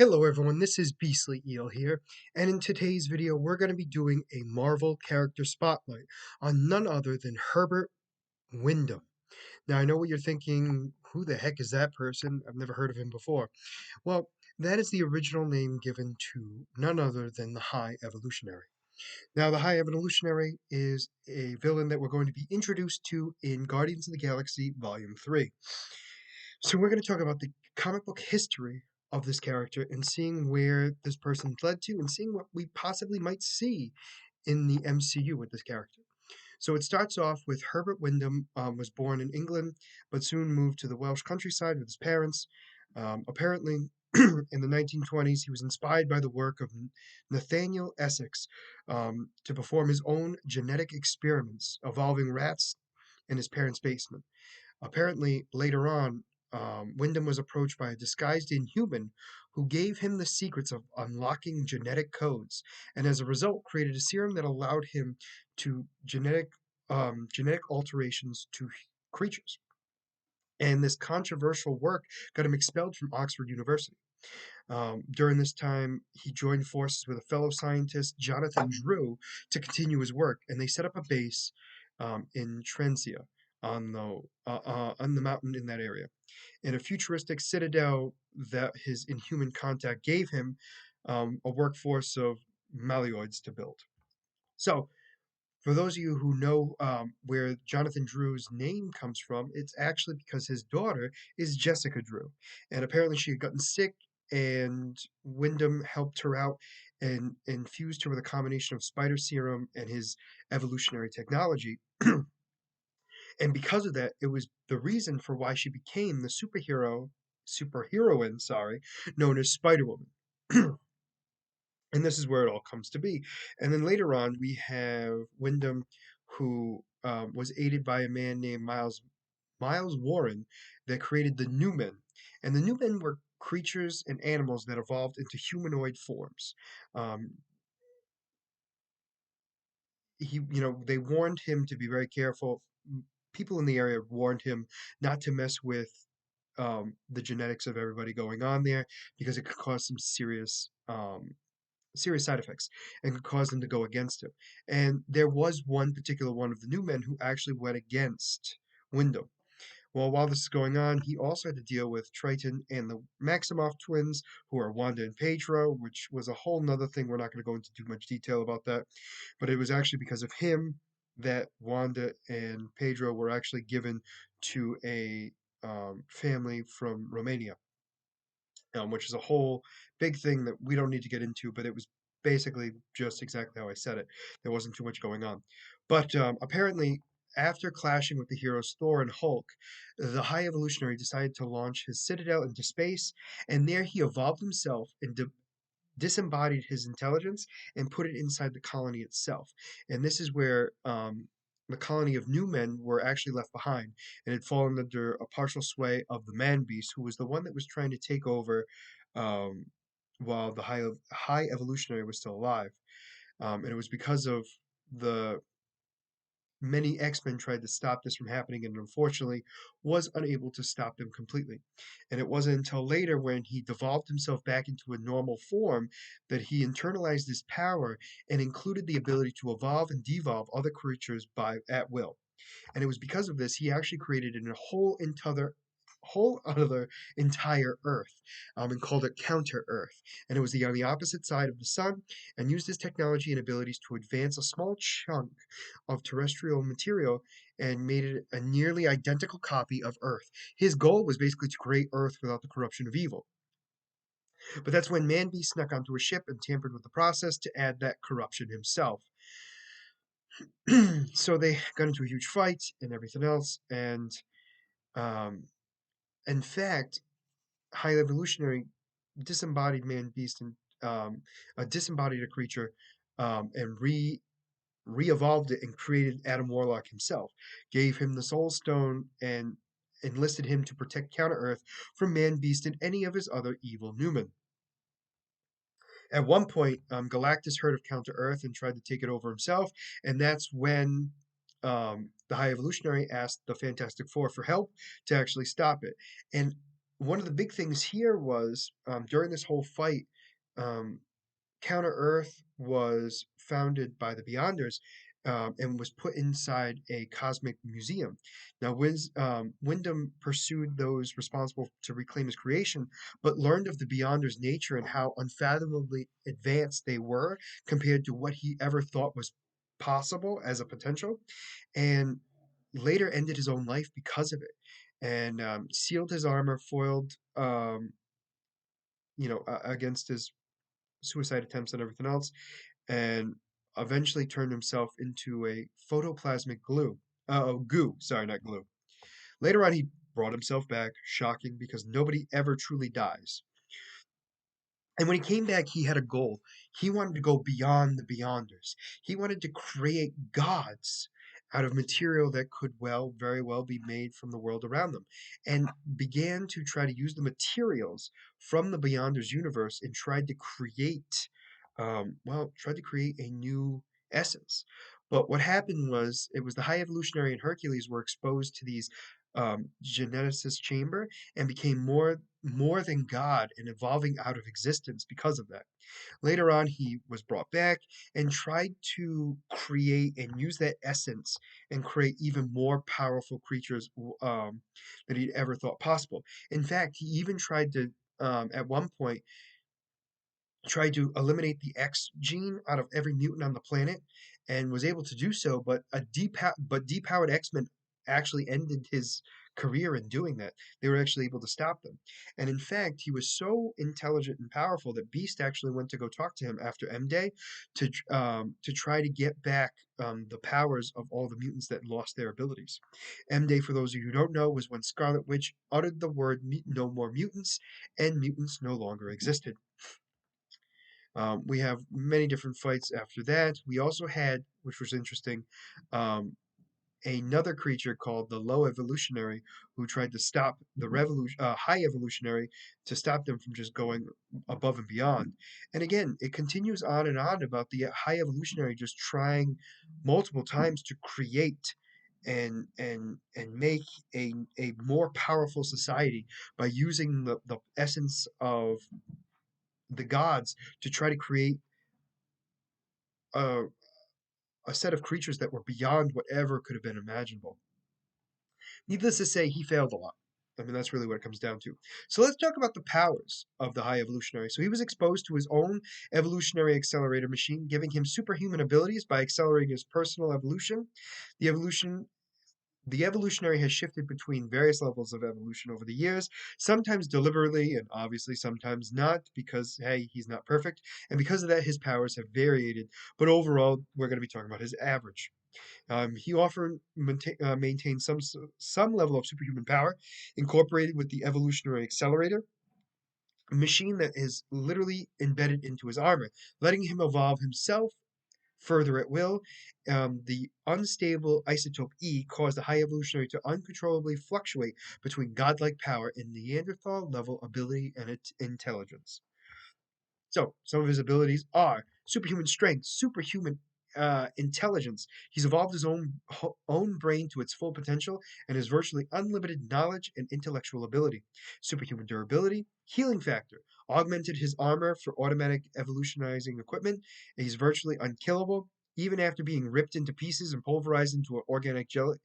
Hello everyone, this is Beastly Eel here, and in today's video we're going to be doing a Marvel character spotlight on none other than Herbert Wyndham. Now I know what you're thinking, who the heck is that person? I've never heard of him before. Well, that is the original name given to none other than the High Evolutionary. Now the High Evolutionary is a villain that we're going to be introduced to in Guardians of the Galaxy Volume 3. So we're going to talk about the comic book history of this character and seeing where this person led to and seeing what we possibly might see in the MCU with this character. So it starts off with Herbert Wyndham was born in England, but soon moved to the Welsh countryside with his parents. Apparently, in the 1920s, he was inspired by the work of Nathaniel Essex to perform his own genetic experiments involving rats in his parents' basement. Apparently, later on, Wyndham was approached by a disguised inhuman who gave him the secrets of unlocking genetic codes, and as a result, created a serum that allowed him to genetic alterations to creatures. And this controversial work got him expelled from Oxford University. During this time, he joined forces with a fellow scientist, Jonathan Drew, to continue his work, and they set up a base in Trensia on the mountain in that area, in a futuristic citadel that his inhuman contact gave him a workforce of Malioids to build. So, for those of you who know where Jonathan Drew's name comes from, it's actually because his daughter is Jessica Drew. And apparently she had gotten sick, and Wyndham helped her out and infused her with a combination of spider serum and his evolutionary technology. And because of that, it was the reason for why she became the superheroine, sorry, known as Spider Woman. And this is where it all comes to be. And then later on, we have Wyndham, who was aided by a man named Miles Warren, that created the New Men. And the New Men were creatures and animals that evolved into humanoid forms. Um, they warned him to be very careful. People in the area warned him not to mess with the genetics of everybody going on there because it could cause some serious side effects and could cause them to go against him. And there was one particular one of the New Men who actually went against Wyndham. Well, while this is going on, he also had to deal with Triton and the Maximoff twins, who are Wanda and Pedro, which was a whole nother thing. We're not going to go into too much detail about that. But it was actually because of him that Wanda and Pedro were actually given to a family from Romania, which is a whole big thing that we don't need to get into, but it was basically just exactly how I said it. There wasn't too much going on. But apparently, after clashing with the heroes Thor and Hulk, the High Evolutionary decided to launch his citadel into space, and there he evolved himself and disembodied his intelligence and put it inside the colony itself. And this is where the colony of new men were actually left behind and had fallen under a partial sway of the man beast, who was the one that was trying to take over um, while the high evolutionary was still alive. And it was because of the many X-Men tried to stop this from happening and unfortunately was unable to stop them completely. And it wasn't until later when he devolved himself back into a normal form that he internalized this power and included the ability to evolve and devolve other creatures by at will. And it was because of this he actually created a whole other entire Earth, and called it Counter Earth. And it was on the opposite side of the sun, and used his technology and abilities to advance a small chunk of terrestrial material and made it a nearly identical copy of Earth. His goal was basically to create Earth without the corruption of evil. But that's when Man-Beast snuck onto a ship and tampered with the process to add that corruption himself. So they got into a huge fight and everything else, and um, in fact, High Evolutionary disembodied Man Beast and disembodied a creature and re-evolved it and created Adam Warlock himself, gave him the Soul Stone and enlisted him to protect Counter Earth from Man Beast and any of his other evil Newmen. At one point, Galactus heard of Counter Earth and tried to take it over himself, and that's when the High Evolutionary asked the Fantastic Four for help to actually stop it. And one of the big things here was during this whole fight, um, Counter Earth was founded by the Beyonders and was put inside a cosmic museum. Now, Wyndham pursued those responsible to reclaim his creation, but learned of the Beyonders' nature and how unfathomably advanced they were compared to what he ever thought was possible as a potential, and later ended his own life because of it, and sealed his armor, foiled, against his suicide attempts and everything else, and eventually turned himself into a photoplasmic goo. Sorry, not glue. Later on, he brought himself back, shocking because nobody ever truly dies. And when he came back, he had a goal. He wanted to go beyond the Beyonders. He wanted to create gods out of material that could very well be made from the world around them, and began to try to use the materials from the Beyonders universe and tried to create a new essence. But what happened was, it was the High Evolutionary and Hercules were exposed to these geneticist chamber and became more than God and evolving out of existence because of that. Later on, he was brought back and tried to create and use that essence and create even more powerful creatures than he'd ever thought possible. In fact, he even tried to, at one point, tried to eliminate the X gene out of every mutant on the planet and was able to do so, but depowered X-Men actually ended his career in doing that. They were actually able to stop them. And in fact, he was so intelligent and powerful that Beast actually went to go talk to him after M-Day to try to get back the powers of all the mutants that lost their abilities. M-Day, for those of you who don't know, was when Scarlet Witch uttered the word "no more mutants," and mutants no longer existed. We have many different fights after that. We also had, which was interesting, um, another creature called the Low Evolutionary, who tried to stop the High Evolutionary to stop them from just going above and beyond. And again, it continues on and on about the High Evolutionary just trying multiple times to create and make a more powerful society by using the essence of the gods to try to create a, a set of creatures that were beyond whatever could have been imaginable. Needless to say, he failed a lot. I mean, that's really what it comes down to. So let's talk about the powers of the High Evolutionary. So he was exposed to his own evolutionary accelerator machine, giving him superhuman abilities by accelerating his personal evolution. The evolution the evolutionary has shifted between various levels of evolution over the years, sometimes deliberately and obviously sometimes not, because, hey, he's not perfect. And because of that, his powers have variated. But overall, we're going to be talking about his average. He often maintains some level of superhuman power, incorporated with the evolutionary accelerator, a machine that is literally embedded into his armor, letting him evolve himself further at will. The unstable isotope E caused the High Evolutionary to uncontrollably fluctuate between godlike power and Neanderthal level ability and intelligence. So, some of his abilities are superhuman strength, superhuman intelligence. He's evolved his own brain to its full potential and has virtually unlimited knowledge and intellectual ability. Superhuman durability, healing factor, augmented his armor for automatic evolutionizing equipment. And he's virtually unkillable, even after being ripped into pieces and pulverized into an organic jelly.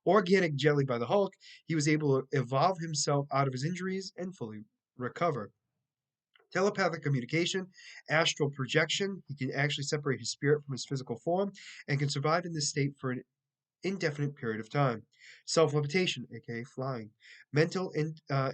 Organic jelly by the Hulk, he was able to evolve himself out of his injuries and fully recover. Telepathic communication, astral projection. He can actually separate his spirit from his physical form and can survive in this state for an indefinite period of time. Self levitation, aka flying. Mental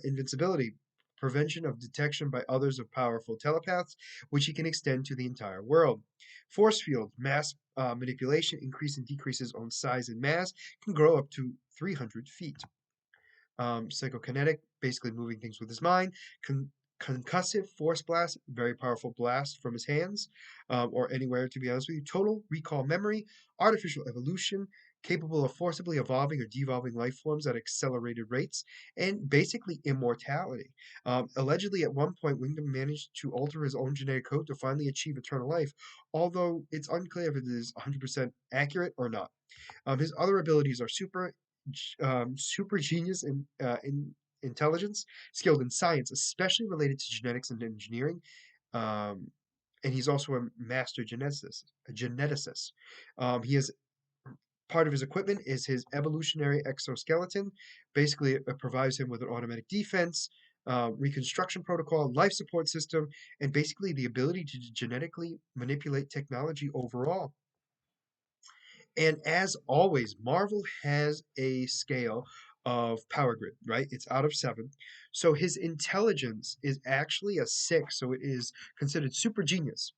invincibility, prevention of detection by others of powerful telepaths, which he can extend to the entire world. Force field, mass manipulation, increase and decrease his own size and mass, can grow up to 300 feet. Psychokinetic, basically moving things with his mind. Concussive force blast, very powerful blast from his hands or anywhere, to be honest with you. Total recall memory, artificial evolution, capable of forcibly evolving or devolving life forms at accelerated rates, and basically immortality. Allegedly, at one point, Wyndham managed to alter his own genetic code to finally achieve eternal life, although it's unclear if it is 100% accurate or not. His other abilities are super genius intelligence, skilled in science, especially related to genetics and engineering. Um, and he's also a master geneticist. He has part of his equipment is his evolutionary exoskeleton. Basically, it provides him with an automatic defense, reconstruction protocol, life support system, and basically the ability to genetically manipulate technology overall. And as always, Marvel has a scale of power grid, right? It's out of 7. So his intelligence is actually a 6, so it is considered super genius.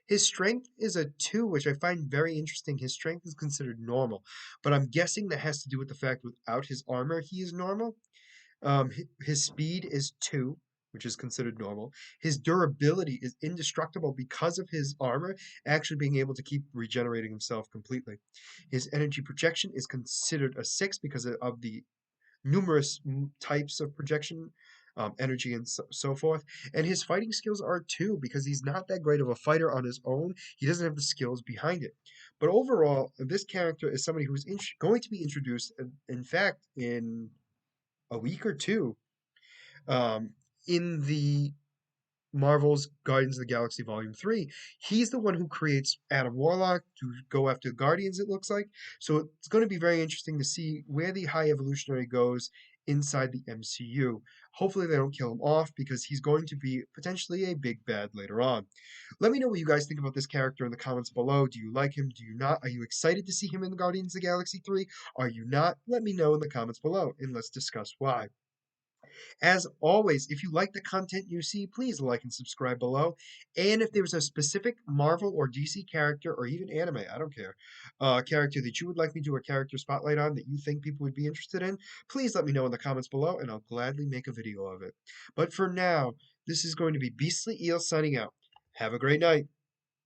His strength is a 2, which I find very interesting. His strength is considered normal, but I'm guessing that has to do with the fact without his armor, he is normal. His speed is 2, which is considered normal. His durability is indestructible because of his armor actually being able to keep regenerating himself completely. His energy projection is considered a 6 because of the numerous types of projection, energy, and so forth. And his fighting skills are 2 because he's not that great of a fighter on his own. He doesn't have the skills behind it. But overall, this character is somebody who's going to be introduced, in fact, in a week or two, um, in the Marvel's Guardians of the Galaxy Volume 3. He's the one who creates Adam Warlock to go after the Guardians, it looks like. So it's going to be very interesting to see where the High Evolutionary goes inside the MCU. Hopefully, they don't kill him off because he's going to be potentially a big bad later on. Let me know what you guys think about this character in the comments below. Do you like him? Do you not? Are you excited to see him in the Guardians of the Galaxy 3? Are you not? Let me know in the comments below and let's discuss why. As always, if you like the content you see, please like and subscribe below. And if there's a specific Marvel or DC character, or even anime, I don't care, character that you would like me to do a character spotlight on that you think people would be interested in, please let me know in the comments below, and I'll gladly make a video of it. But for now, this is going to be Beastly Eel signing out. Have a great night.